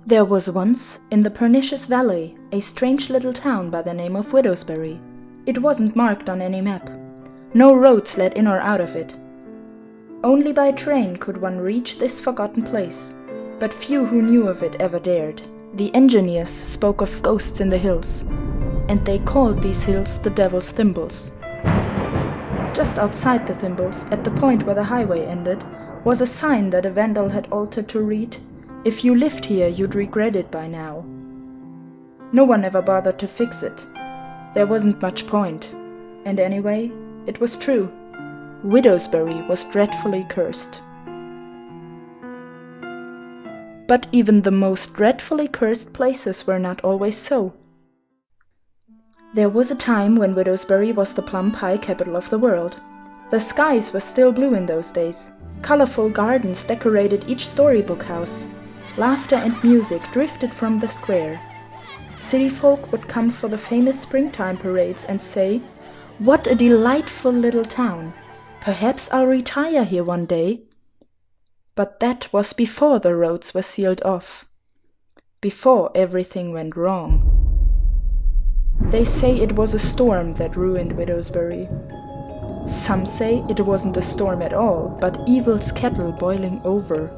There was once, in the Pernicious Valley, a strange little town by the name of Widowsbury. It wasn't marked on any map. No roads led in or out of it. Only by train could one reach this forgotten place, but few who knew of it ever dared. The engineers spoke of ghosts in the hills, and they called these hills the Devil's Thimbles. Just outside the Thimbles, at the point where the highway ended, was a sign that a vandal had altered to read, "If you lived here, you'd regret it by now." No one ever bothered to fix it. There wasn't much point. And anyway, it was true. Widowsbury was dreadfully cursed. But even the most dreadfully cursed places were not always so. There was a time when Widowsbury was the plum pie capital of the world. The skies were still blue in those days. Colorful gardens decorated each storybook house. Laughter and music drifted from the square. City folk would come for the famous springtime parades and say, "What a delightful little town! Perhaps I'll retire here one day." But that was before the roads were sealed off. Before everything went wrong. They say it was a storm that ruined Widowsbury. Some say it wasn't a storm at all, but evil's kettle boiling over.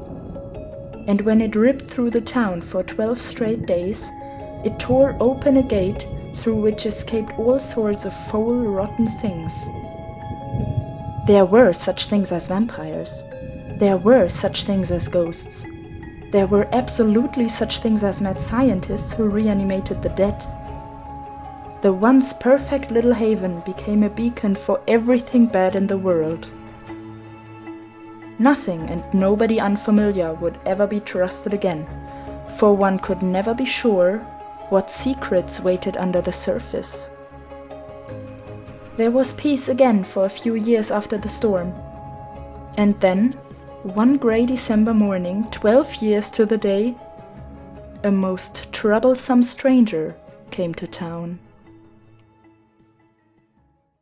And when it ripped through the town for 12 straight days, it tore open a gate through which escaped all sorts of foul, rotten things. There were such things as vampires. There were such things as ghosts. There were absolutely such things as mad scientists who reanimated the dead. The once perfect little haven became a beacon for everything bad in the world. Nothing and nobody unfamiliar would ever be trusted again, for one could never be sure what secrets waited under the surface. There was peace again for a few years after the storm. And then, one grey December morning, 12 years to the day, a most troublesome stranger came to town.